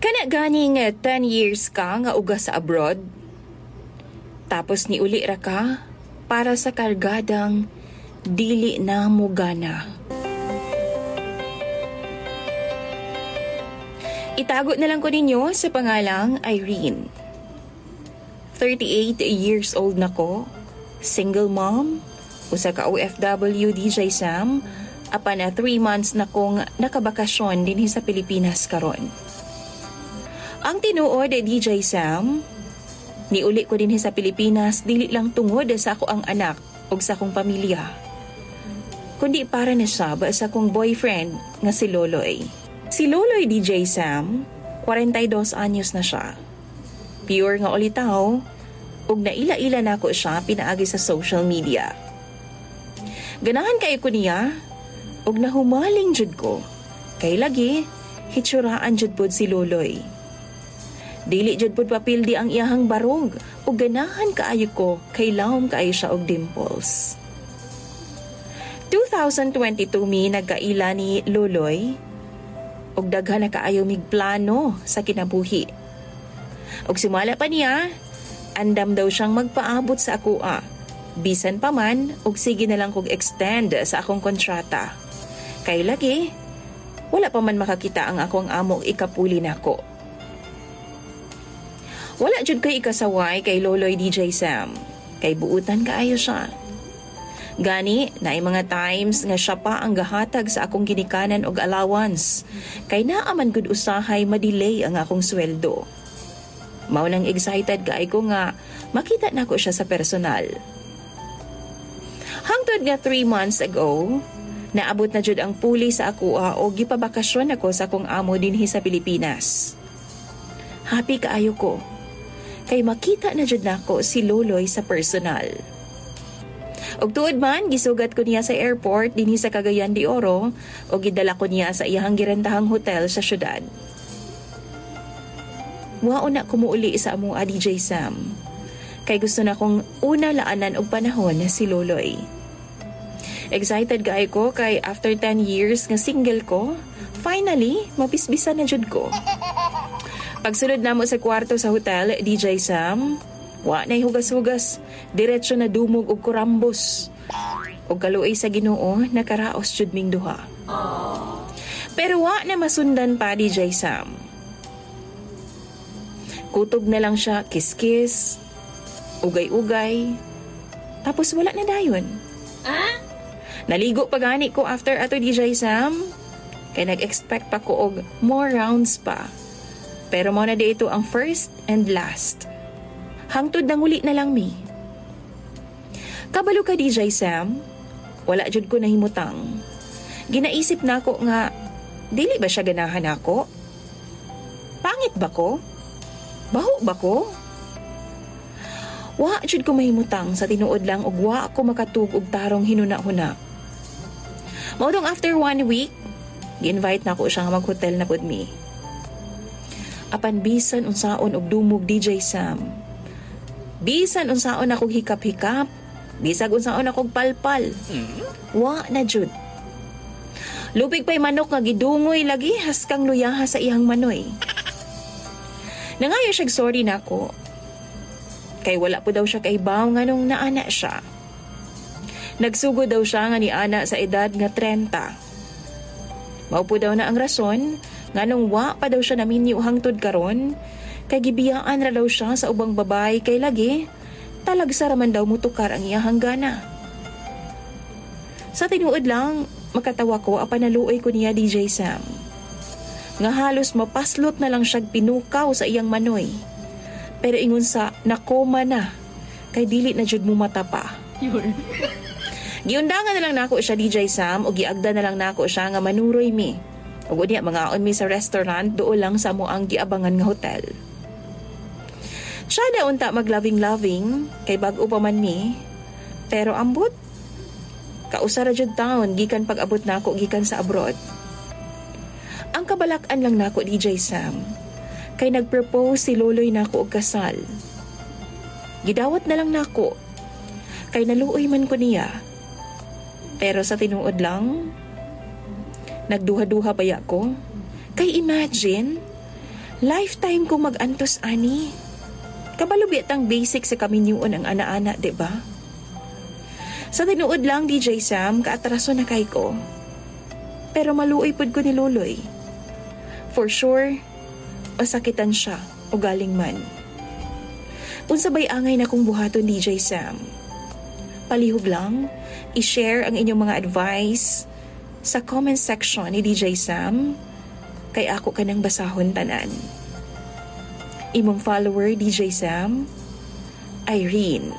Kana ganing 10 years ka nga uga sa abroad. Tapos ni uli ra ka para sa kargadang dili na mo gana. Itago na lang ko ninyo sa pangalang Irene. 38 years old na ko, single mom, usa ka OFW DJ Sam, apan na 3 months na kong nakabakasyon dinhi sa Pilipinas karon. Ang tinuod DJ Sam, niuli ko dinhi sa Pilipinas dili lang tungod sa ako ang anak ug sa akong pamilya, kundi para na siya ba sa akong boyfriend nga si Loloy. Si Loloy DJ Sam, 42 anyos na siya. Pure nga ulitaw, ug naila-ila na ko siya pinaagi sa social media. Ganahan kayo ko niya, ug nahumaling jud ko. Kay lagi, hitsuraan jud pod si Loloy. Dili jud pod papildi ang iyahang barog, ug ganahan kaayo ko kay lawom kaayo siya og dimples. 2022 mi nagkaila ni Loloy, ug daghan na kaayo mig plano sa kinabuhi. Ug simala pa niya, andam daw siyang magpaabot sa akoa. Bisan pa man, ug sige na lang kog extend sa akong kontrata. Kay lagi, wala pa man makakita ang akong amo ikapuli nako. Wala jud kay ikasaway kay Loloy DJ Sam, kay buutan kaayo siya. Gani, naay mga times nga siya pa ang gahatag sa akong ginikanan og allowance, kay naaman gud usahay madelay ang akong sweldo. Mao nang excited kaay ko nga makita nako siya sa personal. Hangtod nga 3 months ago, naabot na jud ang puli sa akoa o gipabakasyon ako sa akong amo dinhi sa Pilipinas. Happy kaayo ko, kay makita na jud nako si Loloy sa personal. Og tuod man, gisugat ko niya sa airport dinhi sa Cagayan de Oro o gidala ko niya sa iyahang girentahang hotel sa syudad. Wao na kumuuli sa amo DJ Sam, kay gusto na kong una laanan og panahon si Loloy. Excited gaay ko kay after 10 years nga single ko, finally, mapisbisan na jud ko. Pagsulod namo sa kwarto sa hotel, DJ Sam, wa na'y hugas-hugas, diretso na dumog og kurambos. Og kaluoy sa Ginoo, nakaraos jud ming duha. Pero wa na masundan pa DJ Sam. Kutob na lang siya, kiss-kiss, ugay-ugay, tapos wala na dayon. Naligo pa gani ko after ato DJ Sam, kay nag-expect pa ko og more rounds pa. Pero mo na di ito ang first and last. Hangtod nang uli na lang mi. Kabalo ka DJ Sam, wala jud ko nahimutang. Ginaisip na ko nga, dili ba siya ganahan ako? Pangit ba ko? Baho ba ko? Wa jud ko mahimutang sa tinuod lang ug wa ako makatug og tarong hinuna-huna. Maudong after 1 week, gi-invite na ko siya nga mag-hotel na pud mi. Apan bisan unsaon og dumog DJ Sam. Bisan unsaon akong hikap-hikap, bisag unsaon akong palpal. Wa na jud. Lupig pa'y manok nga gidungoy lagi haskang luyaha sa iyang manoy. Nangayo siya sorry nako. Kay wala po daw siya kaibaw nga nung naana siya. Nagsugo daw siya nga ni ana sa edad nga 30. Mao po daw na ang rason nga nung wa pa daw siya naminyo hangtod karon, kay gibiyaan ra daw siya sa ubang babae kay lagi talagsa raman daw mutukar ang iyahang gana. Sa tinuod lang, makatawa ko apan naluoy ko niya DJ Sam. Nga halos mapaslot na lang siya pinukaw sa iyang manoy. Pero ingon sa nakoma na, kay dili na jud mo mata pa. Giundangan na lang nako siya DJ Sam o giagda na lang nako siya nga manuroy mi. Ug unya mangaon mi sa restaurant duol lang sa mo ang giabangan nga hotel. Siya na unta mag-loving-loving kay bag-o pa man mi. Pero ambot, kausara jud taon gikan pag-abot nako gikan sa abroad. Ang kabalak-an lang nako DJ Sam, kay nag-propose si Loloy nako og kasal. Gidawat na lang nako, kay naluoy man ko niya. Pero sa tinuod lang, nagduha-duha pa ko. Kay imagine, Lifetime kong mag-antos, ani. Kabalubi ang basic sa kaminyuon ang ana-ana, di ba? Sa tinuod lang, DJ Sam, kaatraso na kay ko. Pero maluoy pod ko ni Luloy. For sure, masakitan siya o galing man. Unsabay angay na kong buhaton, DJ Sam. Palihog lang, i-share ang inyong mga advice sa comment section ni DJ Sam, kay ako kanang basahon tanan. Imong follower, DJ Sam, Irene.